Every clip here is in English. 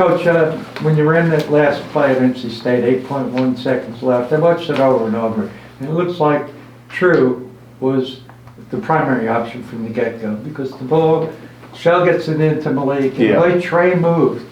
Coach, when you ran that last play of NC State, 8.1 seconds left, I watched it over and over, and it looks like True was the primary option from the get-go because the ball, Shell gets it into Malik, and the way Trey moved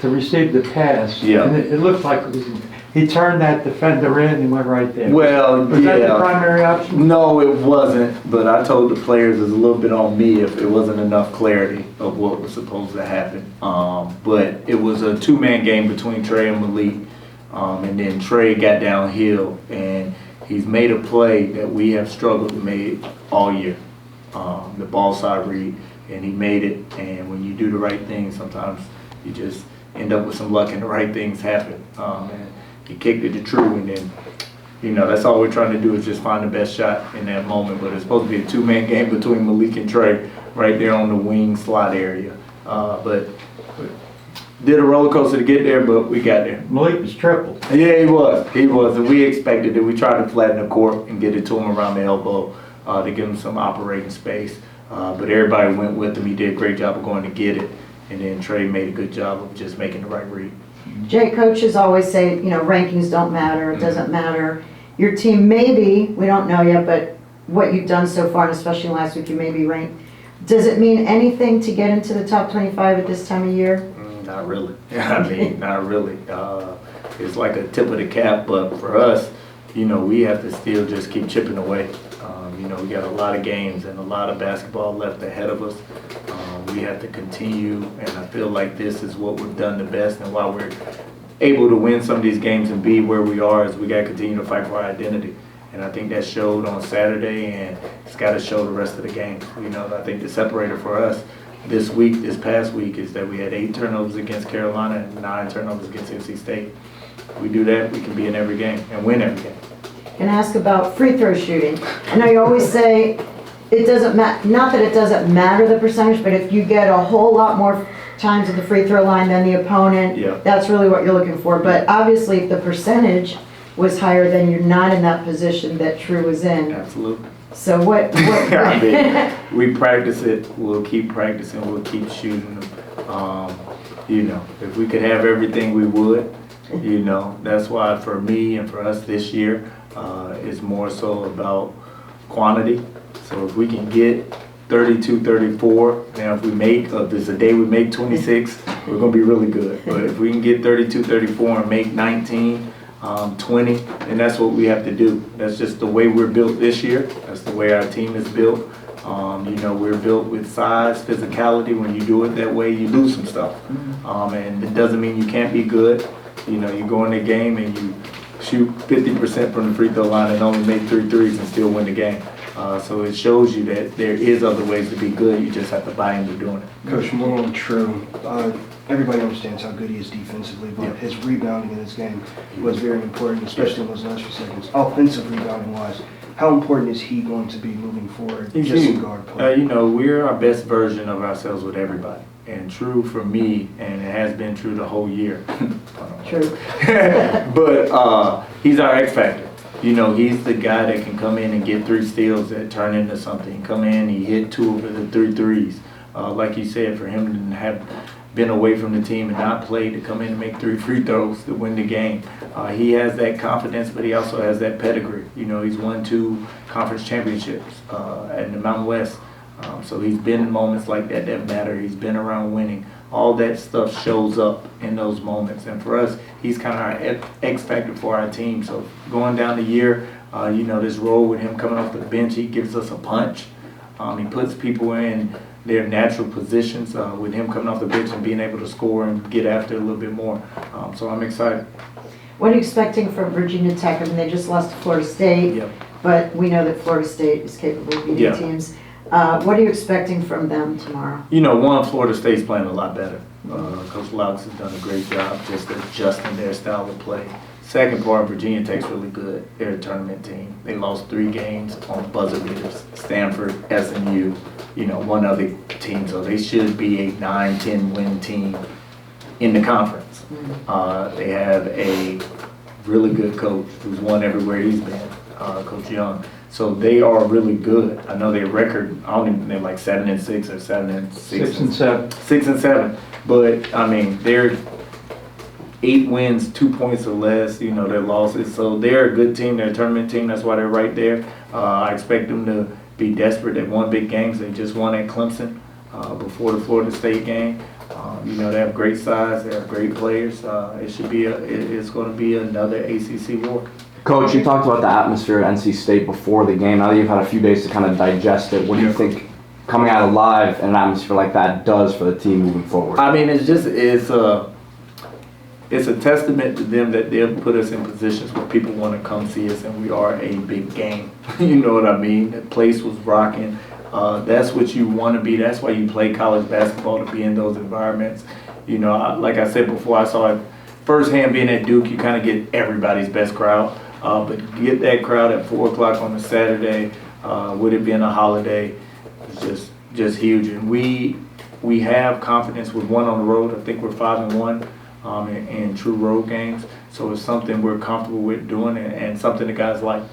to receive the pass, and it looked like it was, he turned that defender in and went right there. Well, was that the primary option? No, it wasn't, but I told the players it's a little bit on me if it wasn't enough clarity of what was supposed to happen. But it was a two-man game between Trey and Malik, and then Trey got downhill, and he's made a play that we have struggled to make all year, the ball side read, and he made it. And when you do the right thing, sometimes you just end up with some luck and the right things happen. And he kicked it to True, and then, you know, that's all we're trying to do is just find the best shot in that moment. But it's supposed to be a two-man game between Malik and Trey right there on the wing slot area. But did a roller coaster to get there, but we got there. Malik was tripled. Yeah, he was. He was. And we expected it. We tried to flatten the court and get it to him around the elbow to give him some operating space. But everybody went with him. He did a great job of going to get it. And then Trey made a good job of just making the right read. Jay, coaches always say, you know, rankings don't matter. It doesn't matter. Your team maybe, we don't know yet, but what you've done so far, and especially last week, you may be ranked. Does it mean anything to get into the top 25 at this time of year? Not really. I mean, not really. It's like a tip of the cap, but for us, you know, we have to still just keep chipping away. You know, we got a lot of games and a lot of basketball left ahead of us. We have to continue, and I feel like this is what we've done the best, and why we're able to win some of these games and be where we are is we got to continue to fight for our identity. And I think that showed on Saturday, and it's got to show the rest of the games. You know, I think the separator for us this past week, is that we had 8 turnovers against Carolina and 9 turnovers against NC State. If we do that, we can be in every game and win every game. And ask about free throw shooting. I know you always say it doesn't matter, not that it doesn't matter the percentage, but if you get a whole lot more times at the free throw line than the opponent, that's really what you're looking for. But obviously if the percentage was higher, then you're not in that position that True was in. Absolutely. So what I mean, we practice it, we'll keep practicing, we'll keep shooting them. You know, if we could have everything, we would. You know, that's why for me and for us this year, it's more so about quantity. So if we can get 32, 34, now if we make, if there's a day we make 26, we're gonna be really good. But if we can get 32, 34 and make 19, 20, and that's what we have to do. That's just the way we're built this year. That's the way our team is built. You know, we're built with size, physicality. When you do it that way, you lose some stuff. And it doesn't mean you can't be good. You know, you go in the game and you shoot 50% from the free throw line and only make 3 threes and still win the game. So it shows you that there is other ways to be good. You just have to buy into doing it. Coach, more on True. Everybody understands how good he is defensively, but his rebounding in this game was very important, especially in those last few seconds. Offensive rebounding wise, how important is he going to be moving forward? Just in guard play? You know, we're our best version of ourselves with everybody. And True for me, and it has been true the whole year. True. But he's our X factor. You know, he's the guy that can come in and get 3 steals that turn into something. Come in, he hit 2 of the 3 threes. Like you said, for him to have been away from the team and not play, to come in and make 3 free throws to win the game. He has that confidence, but he also has that pedigree. You know, he's won 2 conference championships at the Mountain West. So he's been in moments like that that matter. He's been around winning. All that stuff shows up in those moments. And for us, he's kind of our X factor for our team. So going down the year, you know, this role with him coming off the bench, he gives us a punch. He puts people in their natural positions with him coming off the bench and being able to score and get after it a little bit more. So I'm excited. What are you expecting from Virginia Tech? I mean, they just lost to Florida State, but we know that Florida State is capable of beating teams. What are you expecting from them tomorrow? You know, Florida State's playing a lot better. Coach Laux has done a great job just adjusting their style of play. Second part, Virginia Tech's really good. They're a tournament team. They lost 3 games on buzzer beaters. Stanford, SMU, you know, one other team. So they should be a 9-10 win team in the conference. They have a really good coach who's won everywhere he's been, Coach Young. So they are really good. I know their record, I don't even, they're like 7-6 or 7-6. 6 and 7. 6 and 7. But I mean, they're 8 wins, 2 points or less, you know, their losses. So they're a good team, they're a tournament team, that's why they're right there. I expect them to be desperate. They won big games. They just won at Clemson before the Florida State game. You know, they have great size, they have great players. It's going to be another ACC war. Coach, you talked about the atmosphere at NC State before the game. Now that you've had a few days to kind of digest it, what do you think coming out alive in an atmosphere like that does for the team moving forward? I mean, it's a testament to them that they've put us in positions where people want to come see us, and we are a big game. You know what I mean? The place was rocking. That's what you want to be. That's why you play college basketball, to be in those environments. You know, like I said before, I saw it firsthand being at Duke. You kind of get everybody's best crowd. But get that crowd at 4 o'clock on a Saturday, with it being a holiday, it's just huge. And we have confidence with one on the road. I think we're 5-1 in true road games. So it's something we're comfortable with doing, and something the guys like.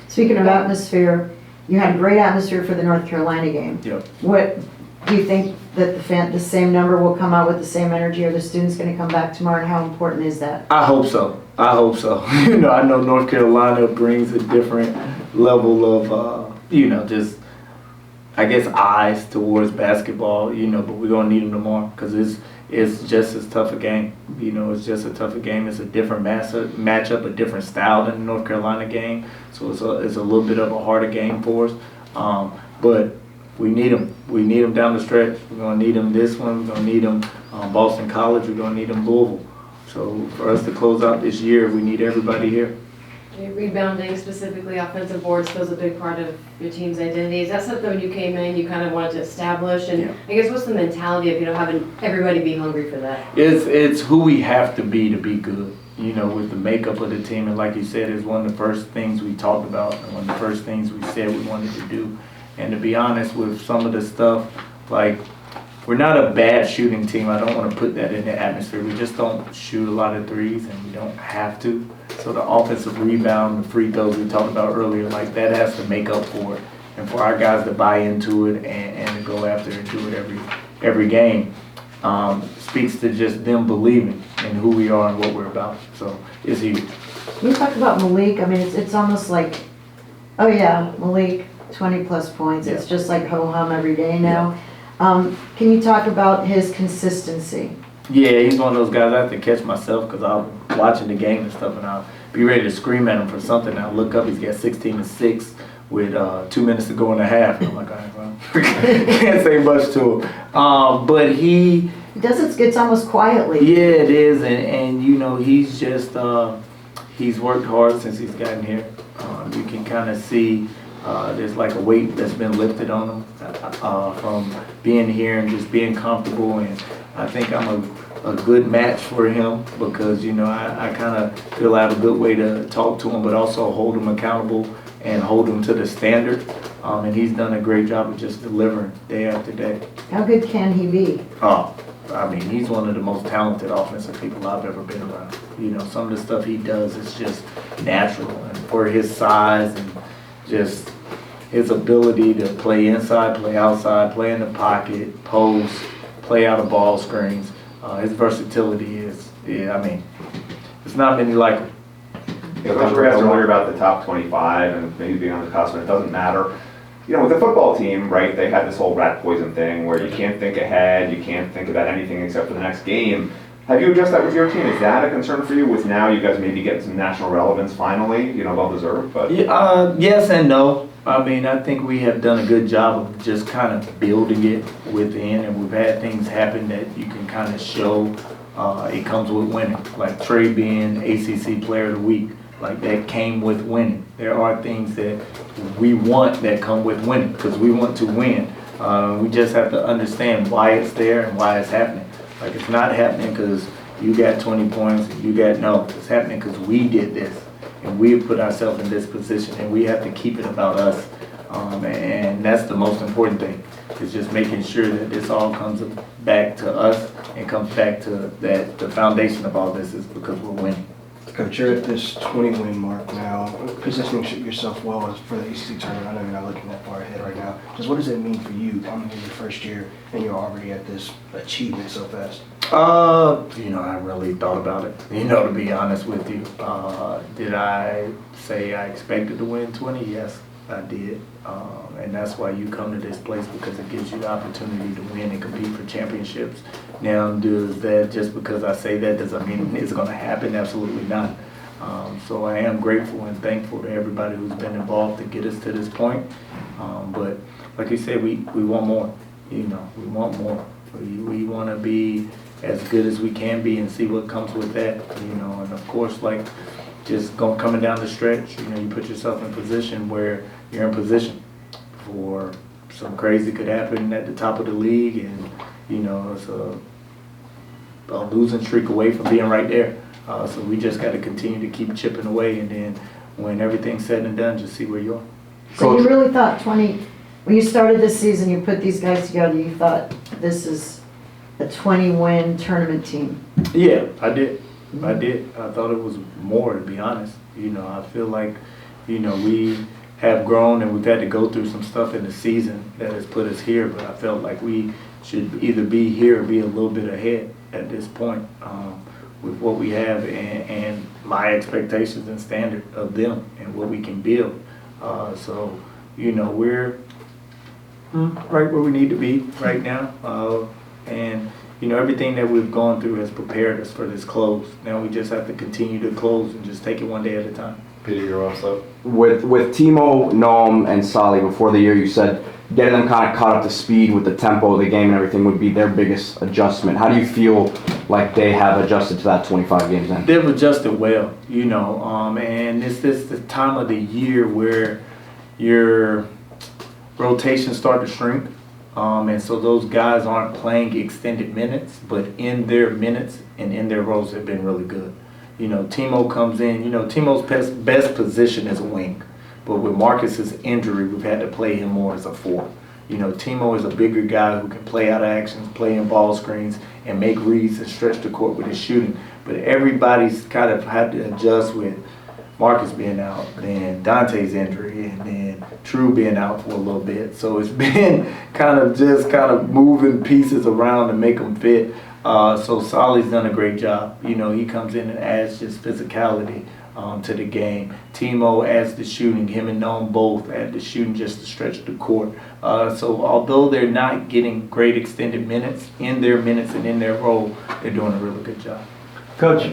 Speaking of atmosphere, you had a great atmosphere for the North Carolina game. Yep. What do you think that the same number will come out with the same energy? Are the students going to come back tomorrow, and how important is that? I hope so. You know, I know North Carolina brings a different level of, you know, just, I guess, eyes towards basketball, you know, but we're going to need them tomorrow because it's just as tough a game. You know, it's just a tougher game. It's a different matchup, a different style than the North Carolina game. So it's a little bit of a harder game for us. But we need them. We need them down the stretch. We're going to need them this one. We're going to need them Boston College. We're going to need them Louisville. So for us to close out this year, we need everybody here. Rebounding, specifically offensive boards, was a big part of your team's identity. Is that something when you came in you kind of wanted to establish? And I guess what's the mentality of, you know, having everybody be hungry for that? It's who we have to be good. You know, with the makeup of the team, and like you said, it's one of the first things we talked about, and one of the first things we said we wanted to do. And to be honest, with some of the stuff, like, we're not a bad shooting team. I don't want to put that in the atmosphere. We just don't shoot a lot of threes, and we don't have to. So the offensive rebound, the free throws we talked about earlier, like, that has to make up for it. And for our guys to buy into it and to go after it and do it every game speaks to just them believing in who we are and what we're about. So it's huge. You talk about Malik. I mean, it's almost like, oh yeah, Malik, 20+ points. It's just like ho-hum every day now. Can you talk about his consistency? Yeah, he's one of those guys I have to catch myself because I'm watching the game and stuff, and I'll be ready to scream at him for something. And I'll look up, he's got 16 and 6 with 2 minutes to go in the half. And I'm like, all right, well, can't say much to him. But he does it. It's almost quietly. Yeah, it is, and you know, he's just he's worked hard since he's gotten here. You can kind of see there's like a weight that's been lifted on him from being here and just being comfortable. And I think I'm a good match for him because, you know, I kind of feel I have a good way to talk to him, but also hold him accountable and hold him to the standard. And he's done a great job of just delivering day after day. How good can he be? I mean, he's one of the most talented offensive people I've ever been around. You know, some of the stuff he does is just natural. And for his size and just his ability to play inside, play outside, play in the pocket, post, play out of ball screens, his versatility is, I mean, there's not many like him. Coach, we were asked earlier about the top 25 and maybe being on the cusp, and it doesn't matter. You know, with the football team, right, they had this whole rat poison thing where you can't think ahead, you can't think about anything except for the next game. Have you addressed that with your team? Is that a concern for you with now you guys maybe getting some national relevance finally, you know, well deserved? But yes and no. I mean, I think we have done a good job of just kind of building it within, and we've had things happen that you can kind of show it comes with winning. Like Trey being ACC Player of the Week, like that came with winning. There are things that we want that come with winning because we want to win. We just have to understand why it's there and why it's happening. Like, it's not happening because you got 20 points, it's happening because we did this. And we put ourselves in this position, and we have to keep it about us. And that's the most important thing, is just making sure that this all comes back to us and comes back to that the foundation of all this is because we're winning. Coach, you're at this 20-win mark now, positioning yourself well for the ACC tournament. I know you're not looking that far ahead right now. Just what does it mean for you coming in your first year and you're already at this achievement so fast? I really thought about it, to be honest with you. Did I say I expected to win 20? Yes, I did. And that's why you come to this place, because it gives you the opportunity to win and compete for championships. Now, does that, just because I say that, does that mean it's going to happen? Absolutely not. So I am grateful and thankful to everybody who's been involved to get us to this point. But like you said, we want more. We want more. We want to be as good as we can be and see what comes with that. And of course, like just coming down the stretch, you put yourself in a position where you're in position for some crazy could happen at the top of the league, and it's a losing streak away from being right there. So we just got to continue to keep chipping away, and then when everything's said and done, just see where you are. So you really thought when you started this season, you put these guys together, you thought this is a 20-win tournament team? Yeah, I did. I thought it was more, to be honest. I feel like, we have grown and we've had to go through some stuff in the season that has put us here, but I felt like we should either be here or be a little bit ahead at this point with what we have and my expectations and standard of them and what we can build. So, we're right where we need to be right now. And everything that we've gone through has prepared us for this close. Now we just have to continue to close and just take it one day at a time. Peter, you're also With Timo, Noam, and Sali before the year, you said getting them kind of caught up to speed with the tempo of the game and everything would be their biggest adjustment. How do you feel like they have adjusted to that 25 games in? They've adjusted well, and it's the time of the year where your rotations start to shrink. And so those guys aren't playing extended minutes, but in their minutes and in their roles have been really good. Timo comes in, Timo's best position is a wing, but with Marcus's injury, we've had to play him more as a 4. Timo is a bigger guy who can play out of actions, play in ball screens, and make reads and stretch the court with his shooting. But everybody's kind of had to adjust with Marcus being out, then Dante's injury, and then True being out for a little bit. So it's been kind of moving pieces around to make them fit. So Solly's done a great job. He comes in and adds just physicality to the game. Timo adds the shooting. Him and Noam both add the shooting just to stretch the court. So although they're not getting great extended minutes, in their minutes and in their role, they're doing a really good job. Coach,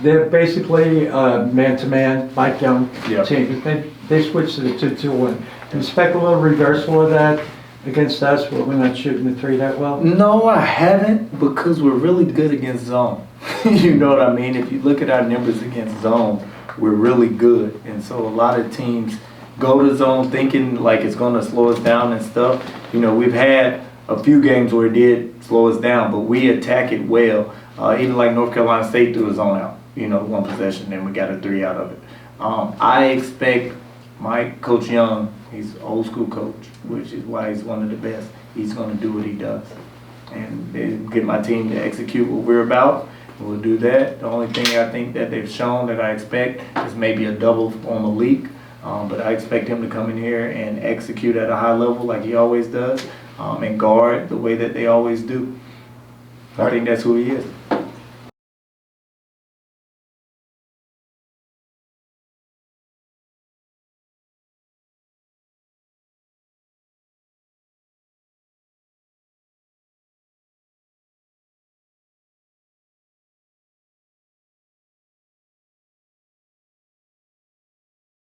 they're basically man-to-man, Mike Young Yep. team. They switched to the 2-2-1. Do you expect a little reversal of that against us where we're not shooting the 3 that well? No, I haven't, because we're really good against zone. You know what I mean? If you look at our numbers against zone, we're really good. And so a lot of teams go to zone thinking like it's going to slow us down and stuff. We've had a few games where it did slow us down, but we attack it well. Even like North Carolina State threw his own out, one possession, and we got a 3 out of it. I expect Coach Young, he's an old school coach, which is why he's one of the best. He's going to do what he does and get my team to execute what we're about. We'll do that. The only thing I think that they've shown that I expect is maybe a double on Malik. But I expect him to come in here and execute at a high level like he always does, and guard the way that they always do. I think that's who he is.